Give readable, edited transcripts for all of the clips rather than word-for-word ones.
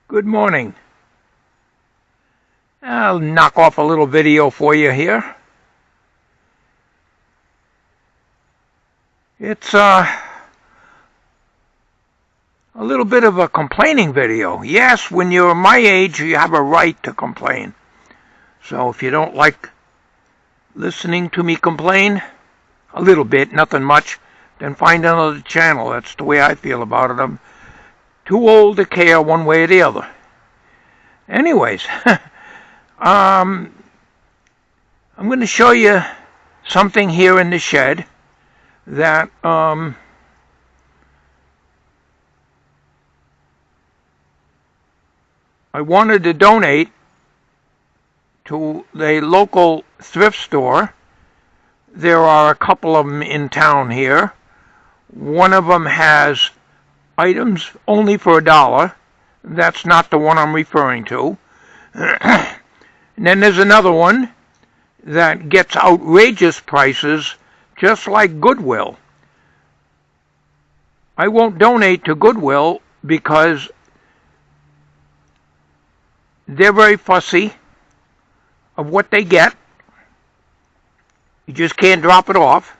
Good morning. I'll knock off a little video for you here. It's a little bit of a complaining video. Yes, when you're my age, you have a right to complain. So if you don't like listening to me complain, a little bit, nothing much, then find another channel. That's the way I feel about it. I'm too old to care one way or the other. Anyways, I'm going to show you something here in the shed that I wanted to donate to the local thrift store. There are a couple of them in town here. One of them has items only for $1. That's not the one I'm referring to. And then there's another one that gets outrageous prices, just like Goodwill. I won't donate to Goodwill because they're very fussy of what they get. You just can't drop it off.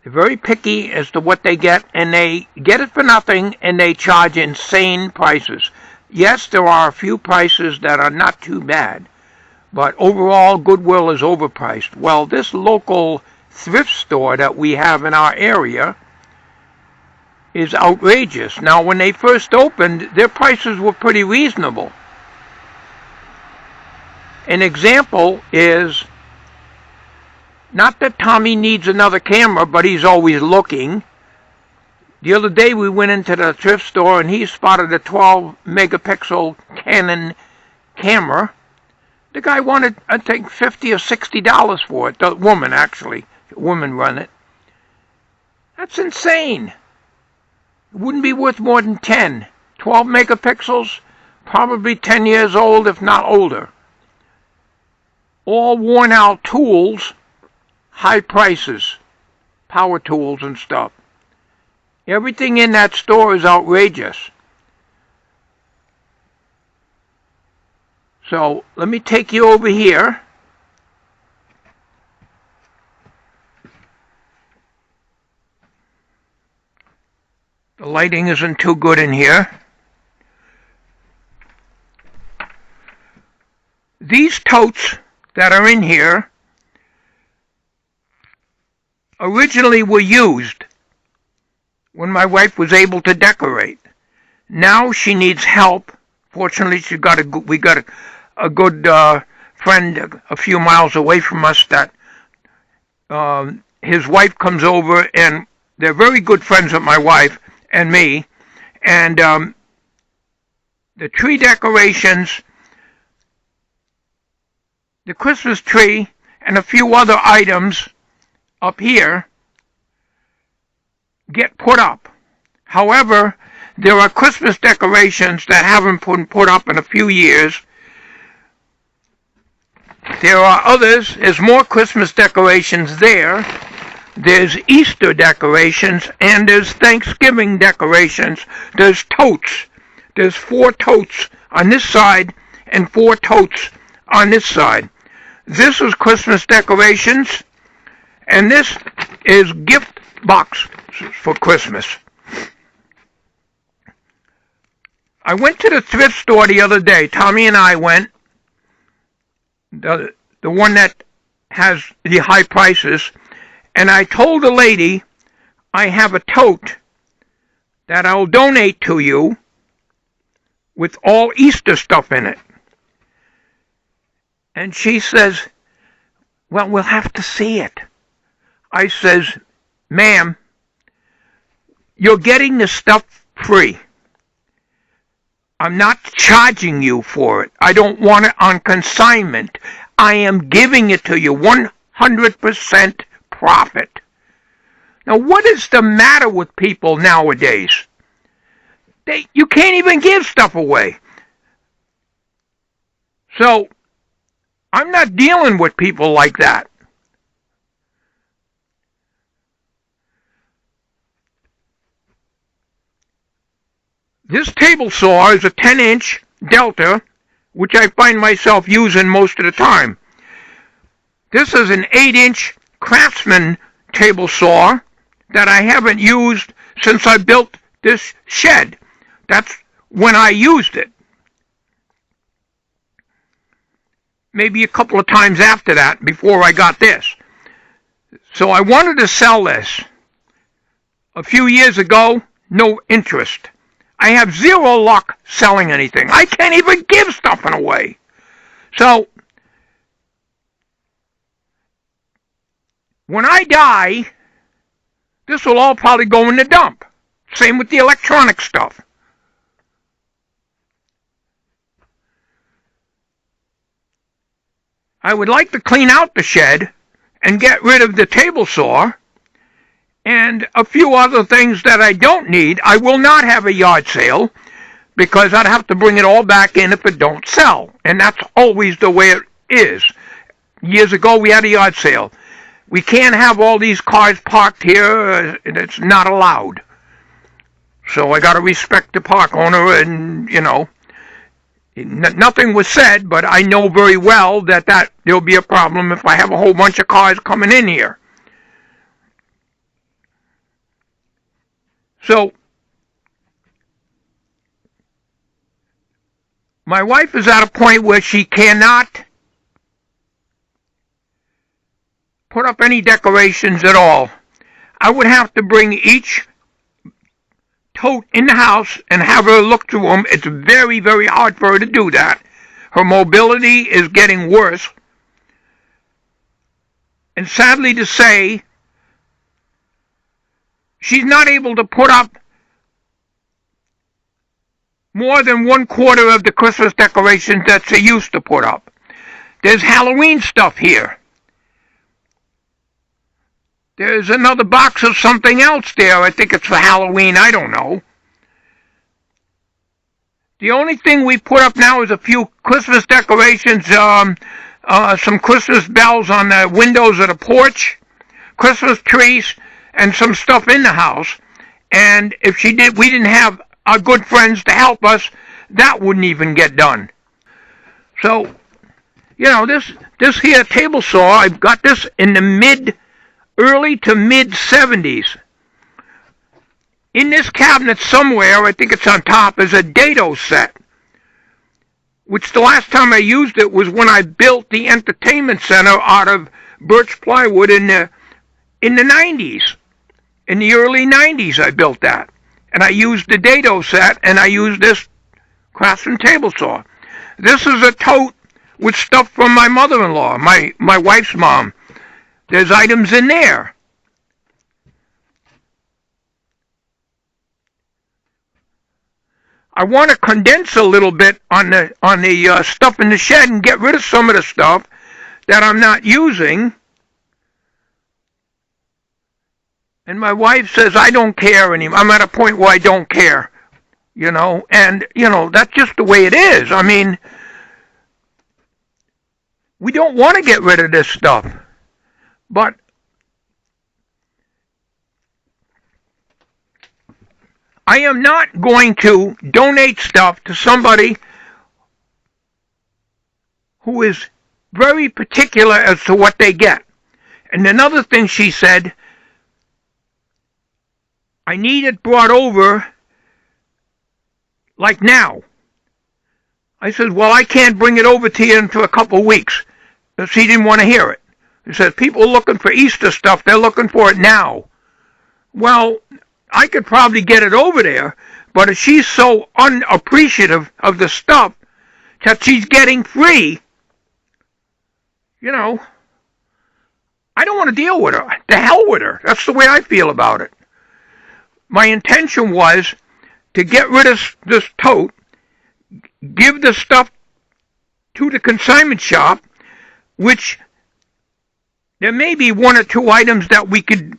They're very picky as to what they get, and they get it for nothing, and they charge insane prices. Yes, there are a few prices that are not too bad, but overall, Goodwill is overpriced. Well, this local thrift store that we have in our area is outrageous. Now, when they first opened, their prices were pretty reasonable. An example is, not that Tommy needs another camera, but he's always looking. The other day we went into the thrift store and he spotted a 12 megapixel Canon camera. The guy wanted, I think, $50 or $60 for it. The woman, actually. The woman run it. That's insane. It wouldn't be worth more than 10. 12 megapixels, probably 10 years old, if not older. All worn out tools, high prices, power tools and stuff. Everything in that store is outrageous. So let me take you over here. The lighting isn't too good in here. These totes that are in here originally were used when my wife was able to decorate. Now she needs help. Fortunately, we got a good friend a few miles away from us that his wife comes over, and they're very good friends with my wife and me. And the tree decorations, the Christmas tree, and a few other items up here get put up. However, there are Christmas decorations that haven't been put up in a few years. There are others. There's more Christmas decorations there. There's Easter decorations, and there's Thanksgiving decorations. There's totes. There's 4 totes on this side and 4 totes on this side. This is Christmas decorations, and this is gift box for Christmas. I went to the thrift store the other day. Tommy and I went. The one that has the high prices. And I told the lady, I have a tote that I'll donate to you with all Easter stuff in it. And she says, well, we'll have to see it. I says, ma'am, you're getting the stuff free. I'm not charging you for it. I don't want it on consignment. I am giving it to you 100% profit. Now, what is the matter with people nowadays? You can't even give stuff away. So, I'm not dealing with people like that. This table saw is a 10-inch Delta, which I find myself using most of the time. This is an 8-inch Craftsman table saw that I haven't used since I built this shed. That's when I used it. Maybe a couple of times after that, before I got this. So I wanted to sell this. A few years ago, no interest. I have zero luck selling anything. I can't even give stuff away. So, when I die, this will all probably go in the dump. Same with the electronic stuff. I would like to clean out the shed and get rid of the table saw and a few other things that I don't need. I will not have a yard sale because I'd have to bring it all back in if it don't sell. And that's always the way it is. Years ago, we had a yard sale. We can't have all these cars parked here. It's not allowed. So I got to respect the park owner and, nothing was said, but I know very well that there'll be a problem if I have a whole bunch of cars coming in here. So, my wife is at a point where she cannot put up any decorations at all. I would have to bring each tote in the house and have her look through them. It's very, very hard for her to do that. Her mobility is getting worse. And sadly to say, she's not able to put up more than 1/4 of the Christmas decorations that she used to put up. There's Halloween stuff here. There's another box of something else there. I think it's for Halloween. I don't know. The only thing we put up now is a few Christmas decorations, some Christmas bells on the windows of the porch, Christmas trees, and some stuff in the house. And if we didn't have our good friends to help us, that wouldn't even get done. So, this here table saw, I've got this in the early to mid 70s. In this cabinet somewhere, I think it's on top, is a dado set, which the last time I used it was when I built the entertainment center out of birch plywood in the 90s. In the early 90s, I built that. And I used the dado set, and I used this Craftsman table saw. This is a tote with stuff from my mother-in-law, my wife's mom. There's items in there. I want to condense a little bit on the stuff in the shed and get rid of some of the stuff that I'm not using. And my wife says, I don't care anymore. I'm at a point where I don't care, and, that's just the way it is. I mean, we don't want to get rid of this stuff, but I am not going to donate stuff to somebody who is very particular as to what they get. And another thing she said, I need it brought over like now. I said, well, I can't bring it over to you until a couple of weeks. She didn't want to hear it. She said, people are looking for Easter stuff. They're looking for it now. Well, I could probably get it over there, but if she's so unappreciative of the stuff that she's getting free, I don't want to deal with her. The hell with her. That's the way I feel about it. My intention was to get rid of this tote, give the stuff to the consignment shop, which there may be 1 or 2 items that we could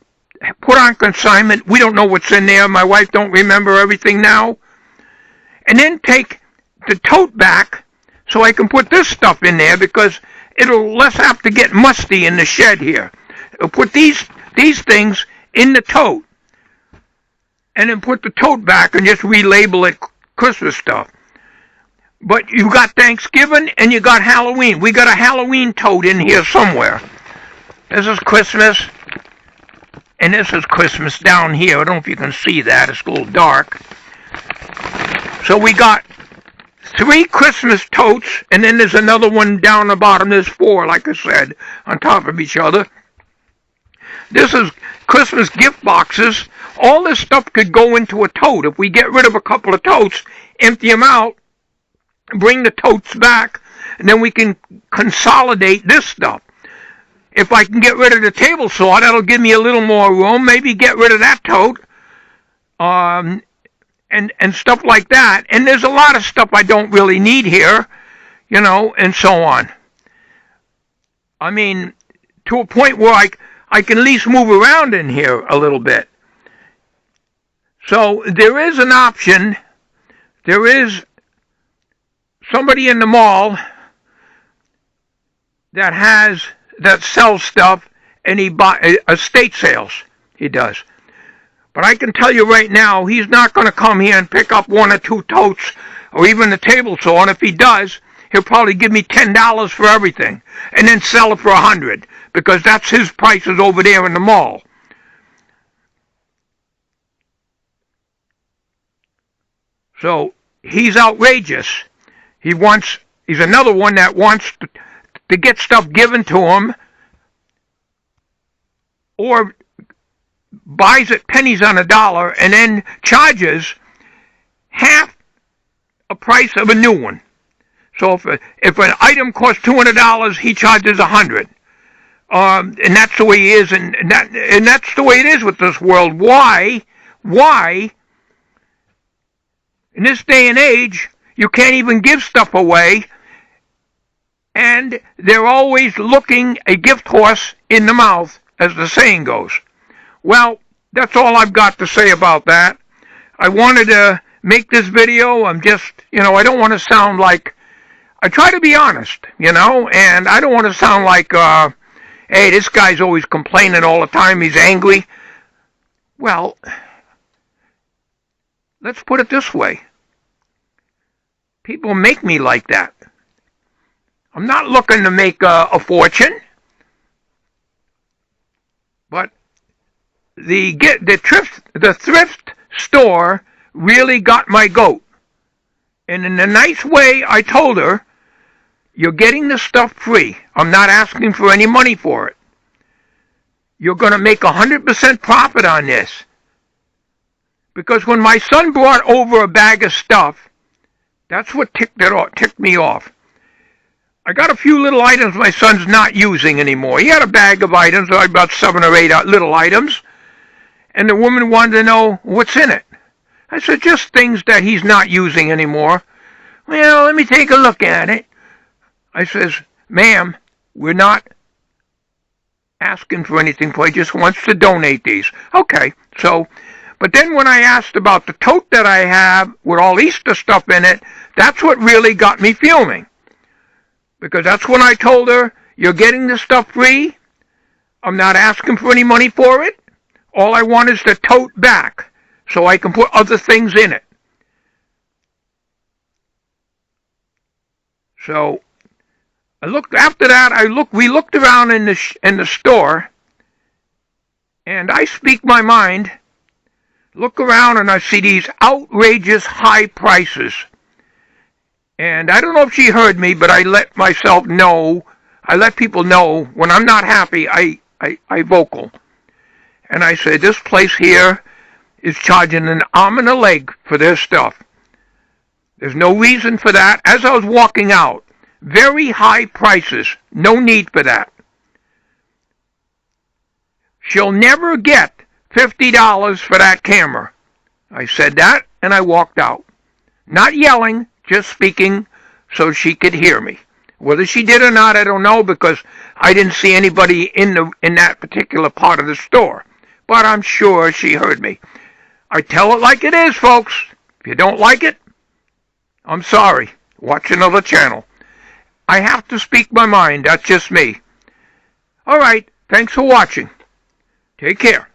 put on consignment. We don't know what's in there. My wife don't remember everything now. And then take the tote back so I can put this stuff in there because it'll less have to get musty in the shed here. I'll put these things in the tote and then put the tote back and just relabel it Christmas stuff. But you got Thanksgiving and you got Halloween. We got a Halloween tote in here somewhere. This is Christmas. And this is Christmas down here. I don't know if you can see that. It's a little dark. So we got 3 Christmas totes, and then there's another one down the bottom. There's 4, like I said, on top of each other. This is Christmas gift boxes. All this stuff could go into a tote. If we get rid of a couple of totes, empty them out, bring the totes back, and then we can consolidate this stuff. If I can get rid of the table saw, that'll give me a little more room. Maybe get rid of that tote, and stuff like that. And there's a lot of stuff I don't really need here, and so on. I mean, to a point where I can at least move around in here a little bit. So there is an option. There is somebody in the mall that sells stuff, and he buys estate sales. He does. But I can tell you right now, he's not going to come here and pick up 1 or 2 totes or even the table saw. And if he does, he'll probably give me $10 for everything and then sell it for $100, because that's his prices over there in the mall. So he's outrageous. He's another one that wants to get stuff given to him, or buys it pennies on a dollar and then charges half a price of a new one. So if an item costs $200, he charges $100. And that's the way he is, and that's the way it is with this world. Why, in this day and age, you can't even give stuff away, and they're always looking a gift horse in the mouth, as the saying goes. Well, that's all I've got to say about that. I wanted to make this video. I'm just, I don't want to sound like, I try to be honest, and I don't want to sound like, hey, this guy's always complaining all the time, he's angry. Well, let's put it this way. People make me like that. I'm not looking to make a fortune, but the thrift store really got my goat. And in a nice way, I told her, you're getting the stuff free. I'm not asking for any money for it. You're going to make 100% profit on this. Because when my son brought over a bag of stuff, that's what ticked me off. I got a few little items my son's not using anymore. He had a bag of items, about 7 or 8 little items. And the woman wanted to know what's in it. I said, just things that he's not using anymore. Well, let me take a look at it. I says, ma'am, we're not asking for anything for it. He just wants to donate these. Okay, so, but then when I asked about the tote that I have with all Easter stuff in it, that's what really got me fuming. Because that's when I told her, you're getting the stuff free. I'm not asking for any money for it. All I want is the tote back so I can put other things in it. So after that, we looked around in the store, and I speak my mind. Look around and I see these outrageous high prices. And I don't know if she heard me, but I let myself know. I let people know when I'm not happy, I vocal. And I said, this place here is charging an arm and a leg for their stuff. There's no reason for that. As I was walking out, very high prices. No need for that. She'll never get $50 for that camera. I said that, and I walked out. Not yelling, just speaking so she could hear me. Whether she did or not, I don't know, because I didn't see anybody in that particular part of the store. But I'm sure she heard me. I tell it like it is, folks. If you don't like it, I'm sorry. Watch another channel. I have to speak my mind. That's just me. All right. Thanks for watching. Take care.